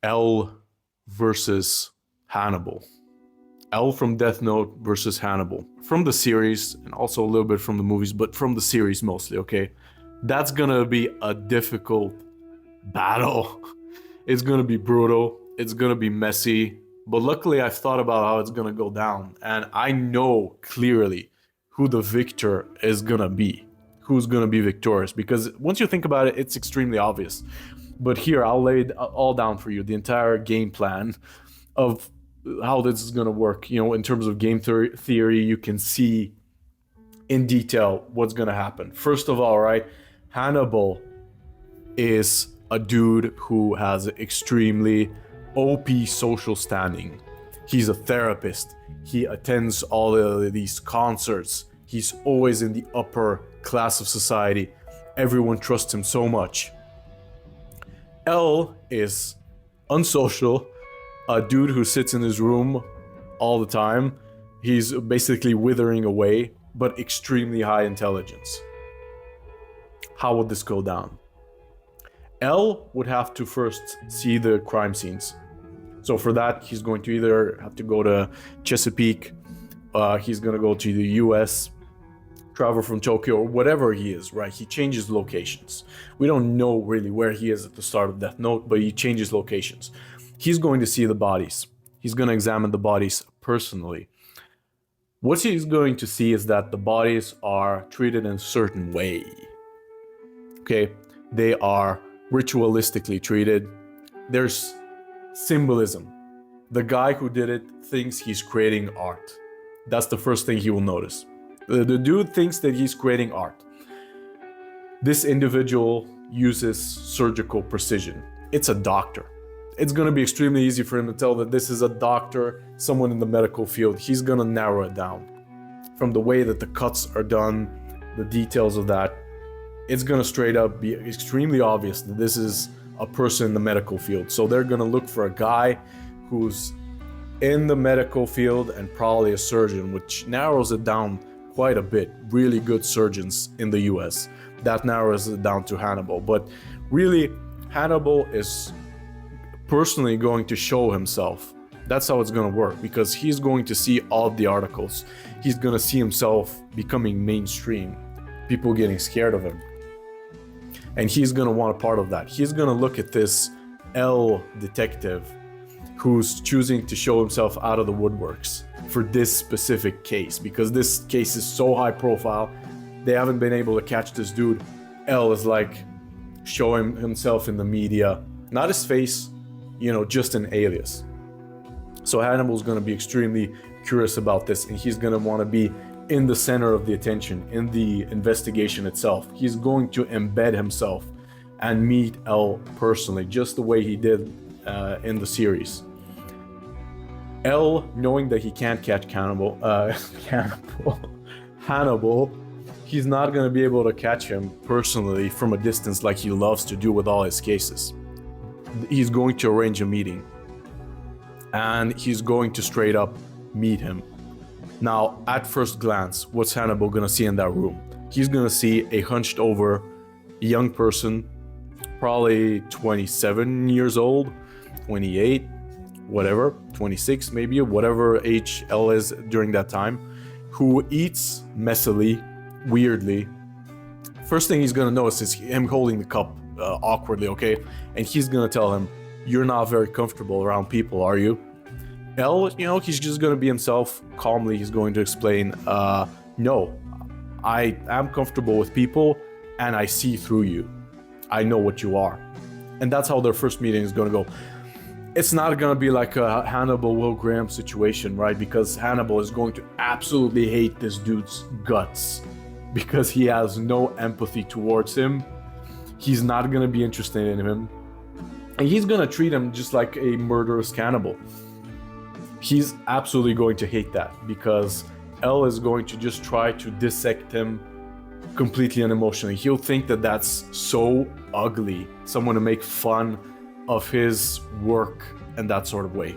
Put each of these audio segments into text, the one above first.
L versus Hannibal. L from Death Note versus Hannibal. From the series, and also a little bit from the movies, but from the series mostly, okay? That's gonna be a difficult battle. It's gonna be brutal, it's gonna be messy, but luckily I've thought about how it's gonna go down, and I know clearly who the victor is gonna be, who's gonna be victorious, because once you think about it, it's extremely obvious. But here, I'll lay it all down for you, the entire game plan of how this is gonna work. You know, in terms of game theory, you can see in detail what's gonna happen. First of all, right, Hannibal is a dude who has extremely OP social standing. He's a therapist. He attends all of these concerts. He's always in the upper class of society. Everyone trusts him so much. L is unsocial, a dude who sits in his room all the time. He's basically withering away, but extremely high intelligence. How would this go down? L would have to first see the crime scenes. So for that, he's going to either have to go to Chesapeake, he's going to go to the US, travel from Tokyo, or whatever he is, right? He changes locations. We don't know really where he is at the start of Death Note, but he changes locations. He's going to see the bodies. He's going to examine the bodies personally. What he's going to see is that the bodies are treated in a certain way. Okay? They are ritualistically treated. There's symbolism. The guy who did it thinks he's creating art. That's the first thing he will notice. The dude thinks that he's creating art. This individual uses surgical precision. It's a doctor. It's going to be extremely easy for him to tell that this is a doctor, someone in the medical field. He's going to narrow it down. From the way that the cuts are done, the details of that, it's going to straight up be extremely obvious that this is a person in the medical field. So they're going to look for a guy who's in the medical field and probably a surgeon, which narrows it down quite a bit. Really good surgeons in the US. That narrows it down to Hannibal. But really, Hannibal is personally going to show himself. That's how it's going to work, because he's going to see all of the articles. He's going to see himself becoming mainstream, people getting scared of him. And he's going to want a part of that. He's going to look at this L detective who's choosing to show himself out of the woodworks for this specific case, because this case is so high profile, they haven't been able to catch this dude. L is like showing himself in the media, not his face, you know, just an alias. So Hannibal's going to be extremely curious about this, and he's going to want to be in the center of the attention, in the investigation itself. He's going to embed himself and meet L personally, just the way he did in the series. L, knowing that he can't catch Hannibal, he's not going to be able to catch him personally from a distance like he loves to do with all his cases. He's going to arrange a meeting, and he's going to straight up meet him. Now, at first glance, what's Hannibal gonna see in that room? He's gonna see a hunched over young person, probably 27 years old, 28, whatever, 26 maybe, whatever age L is during that time, who eats messily, weirdly. First thing he's gonna notice is him holding the cup awkwardly, okay? And he's gonna tell him, "You're not very comfortable around people, are you?" L, you know, he's just gonna be himself. Calmly, he's going to explain, no, I am comfortable with people, and I see through you. I know what you are. And that's how their first meeting is gonna go. It's not gonna be like a Hannibal Will Graham situation, right? Because Hannibal is going to absolutely hate this dude's guts, because he has no empathy towards him. He's not gonna be interested in him, and he's gonna treat him just like a murderous cannibal. He's absolutely going to hate that, because L is going to just try to dissect him completely unemotionally. He'll think that that's so ugly, someone to make fun of his work in that sort of way.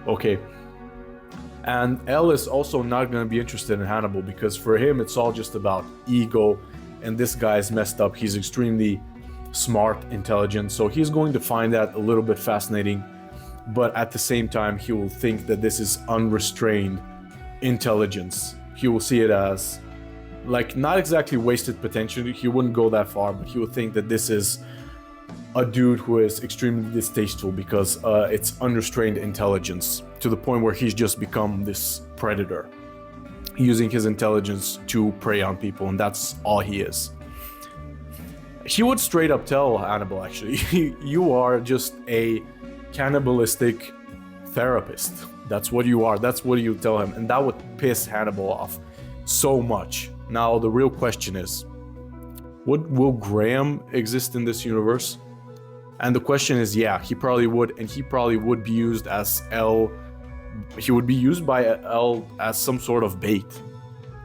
Okay. And L is also not going to be interested in Hannibal, because for him it's all just about ego, and this guy is messed up. He's extremely smart, intelligent, so he's going to find that a little bit fascinating. but at the same time, he will think that this is unrestrained intelligence. He will see it as, like, not exactly wasted potential. He wouldn't go that far, but he would think that this is a dude who is extremely distasteful because it's unrestrained intelligence, to the point where he's just become this predator, using his intelligence to prey on people, and that's all he is. He would straight up tell Hannibal, actually, you are just a cannibalistic therapist. That's what you are. That's what you tell him. And that would piss Hannibal off so much. Now, the real question is, will Graham exist in this universe? And the question is, yeah, he probably would, and he probably would be used as L. He would be used by L as some sort of bait,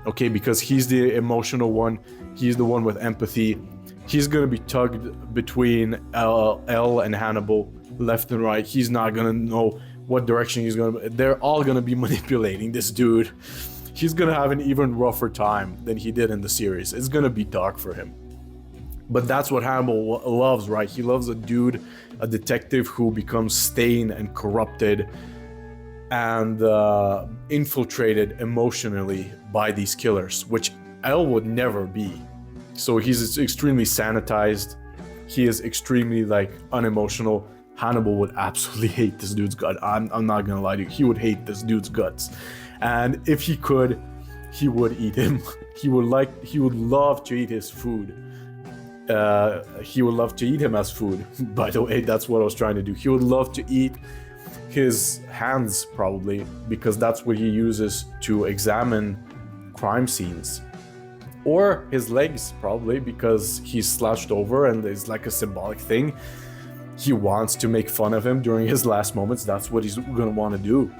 okay? Because he's the emotional one. He's the one with empathy. He's gonna be tugged between L and Hannibal, left and right. He's not gonna know what direction he's gonna. They're all gonna be manipulating this dude. He's gonna have an even rougher time than he did in the series. It's gonna be dark for him. But that's what Hannibal loves, right? He loves a dude, a detective who becomes stained and corrupted and infiltrated emotionally by these killers, which L would never be. So he's extremely sanitized. He is extremely, like, unemotional. Hannibal would absolutely hate this dude's gut. I'm not gonna lie to you. He would hate this dude's guts. And if he could, he would eat him. He would love to eat his food. He would love to eat him as food. By the way, that's what I was trying to do. He would love to eat his hands, probably, because that's what he uses to examine crime scenes. Or his legs, probably, because he's slouched over and it's like a symbolic thing. He wants to make fun of him during his last moments. That's what he's gonna want to do.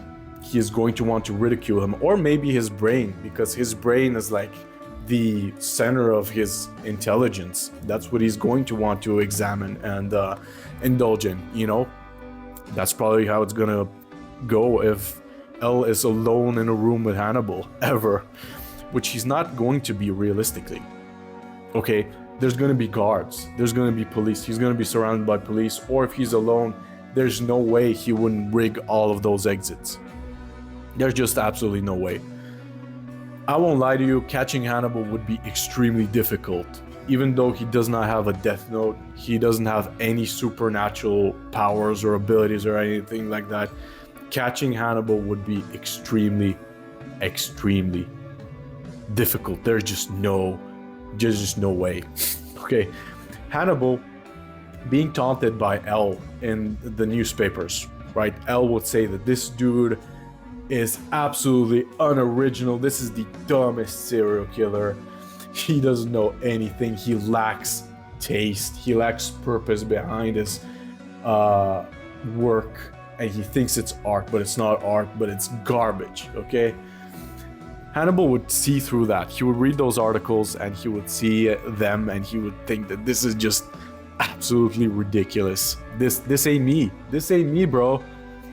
He is going to want to ridicule him, or maybe his brain, because his brain is like the center of his intelligence. That's what he's going to want to examine and indulge in, you know? That's probably how it's gonna go if L is alone in a room with Hannibal, ever. Which he's not going to be realistically. Okay, there's gonna be guards, there's gonna be police, he's gonna be surrounded by police, or if he's alone, there's no way he wouldn't rig all of those exits. There's just absolutely no way. I won't lie to you, catching Hannibal would be extremely difficult. Even though he does not have a death note, he doesn't have any supernatural powers or abilities or anything like that. Catching Hannibal would be extremely, extremely difficult. There's just no way. Okay, Hannibal being taunted by L in the newspapers, right? L would say that this dude is absolutely unoriginal. This is the dumbest serial killer. He doesn't know anything. He lacks taste. He lacks purpose behind his work, and he thinks it's art, but it's not art, but it's garbage, okay? Hannibal would see through that. He would read those articles and he would see them and he would think that this is just absolutely ridiculous. This ain't me. This ain't me, bro.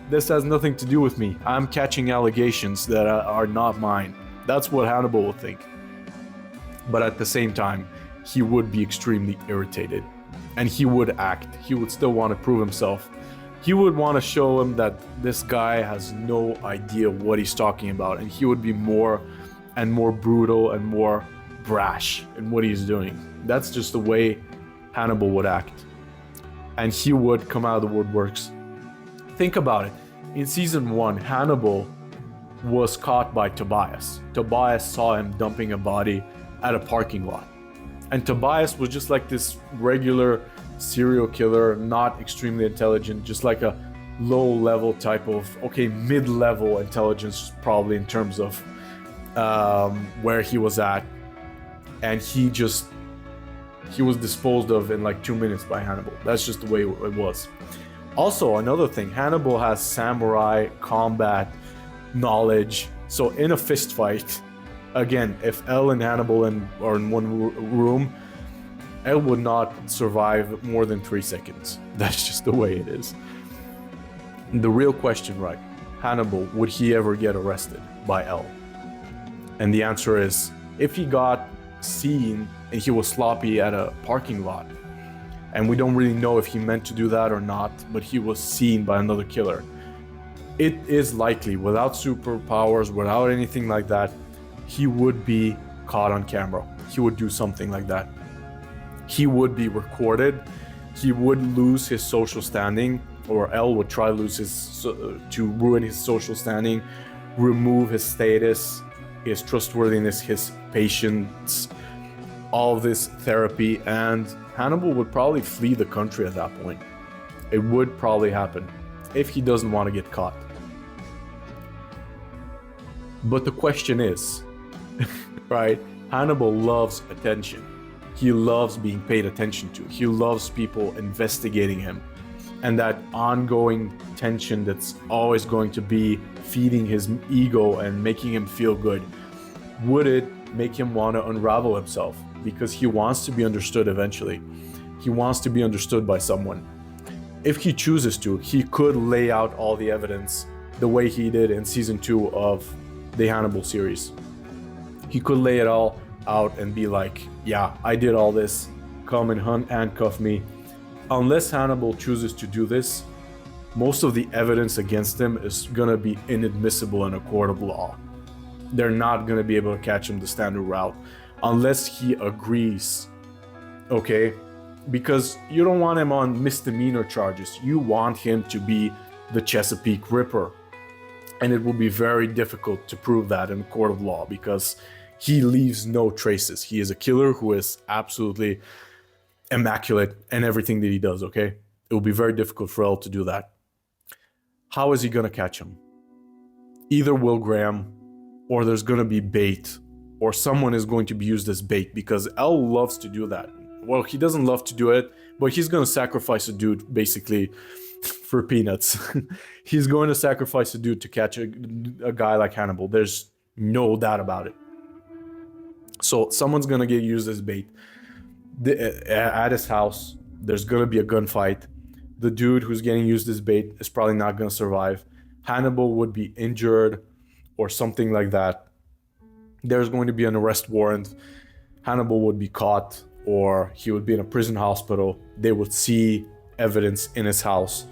This has nothing to do with me. I'm catching allegations that are not mine. That's what Hannibal would think. But at the same time, he would be extremely irritated. And he would act. He would still want to prove himself. He would want to show him that this guy has no idea what he's talking about, and he would be more and more brutal and more brash in what he's doing. That's just the way Hannibal would act. And he would come out of the woodworks. Think about it. In season 1, Hannibal was caught by Tobias. Tobias saw him dumping a body at a parking lot. And Tobias was just like this regular serial killer, not extremely intelligent, just like a low-level type of, okay, mid-level intelligence probably in terms of where he was at. And he was disposed of in like 2 minutes by Hannibal. That's just the way it was. Also, another thing, Hannibal has samurai combat knowledge. So in a fist fight, again, if L and Hannibal are in one room, L would not survive more than 3 seconds. That's just the way it is. The real question, right? Hannibal, would he ever get arrested by L? And the answer is, if he got seen and he was sloppy at a parking lot, and we don't really know if he meant to do that or not, but he was seen by another killer, it is likely, without superpowers, without anything like that, he would be caught on camera. He would do something like that. He would be recorded. He would lose his social standing, or L would try to ruin his social standing, remove his status, his trustworthiness, his patience, all of this therapy, and Hannibal would probably flee the country at that point. It would probably happen if he doesn't want to get caught. But the question is, right? Hannibal loves attention. He loves being paid attention to. He loves people investigating him. And that ongoing tension that's always going to be feeding his ego and making him feel good, would it make him want to unravel himself? Because he wants to be understood eventually. He wants to be understood by someone. If he chooses to, he could lay out all the evidence the way he did in season 2 of the Hannibal series. He could lay it all out and be like, yeah, I did all this, come and handcuff me. Unless Hannibal chooses to do this, most of the evidence against him is gonna be inadmissible in a court of law. They're not gonna be able to catch him the standard route unless he agrees, okay? Because you don't want him on misdemeanor charges. You want him to be the Chesapeake Ripper. And it will be very difficult to prove that in a court of law because he leaves no traces. He is a killer who is absolutely immaculate in everything that he does, okay? It will be very difficult for L to do that. How is he gonna catch him? Either Will Graham, or there's gonna be bait, or someone is going to be used as bait, because L loves to do that. Well, he doesn't love to do it, but he's gonna sacrifice a dude basically for peanuts. He's going to sacrifice a dude to catch a guy like Hannibal. There's no doubt about it. So someone's gonna get used as bait. At his house, there's gonna be a gunfight. The dude who's getting used as bait is probably not gonna survive. Hannibal would be injured or something like that. There's going to be an arrest warrant. Hannibal would be caught, or he would be in a prison hospital. They would see evidence in his house.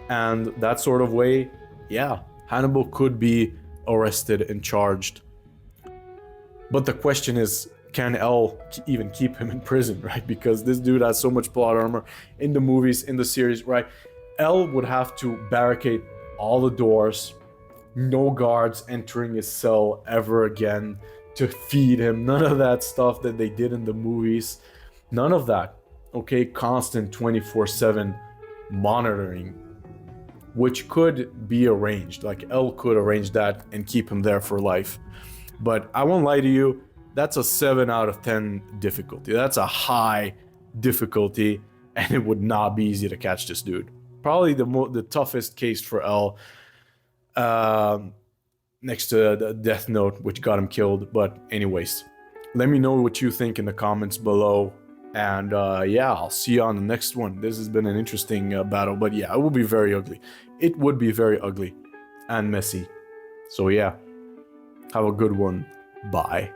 And that sort of way, yeah, Hannibal could be arrested and charged. But the question is, can L even keep him in prison, right? Because this dude has so much plot armor in the movies, in the series, right? L would have to barricade all the doors, no guards entering his cell ever again to feed him. None of that stuff that they did in the movies. None of that, okay? Constant 24/7 monitoring, which could be arranged. Like L could arrange that and keep him there for life. But I won't lie to you, that's a 7 out of 10 difficulty. That's a high difficulty, and it would not be easy to catch this dude. Probably the toughest case for L, next to the Death Note, which got him killed. But anyways, let me know what you think in the comments below. And yeah, I'll see you on the next one. This has been an interesting battle, but yeah, it will be very ugly. It would be very ugly and messy. So yeah, have a good one. Bye.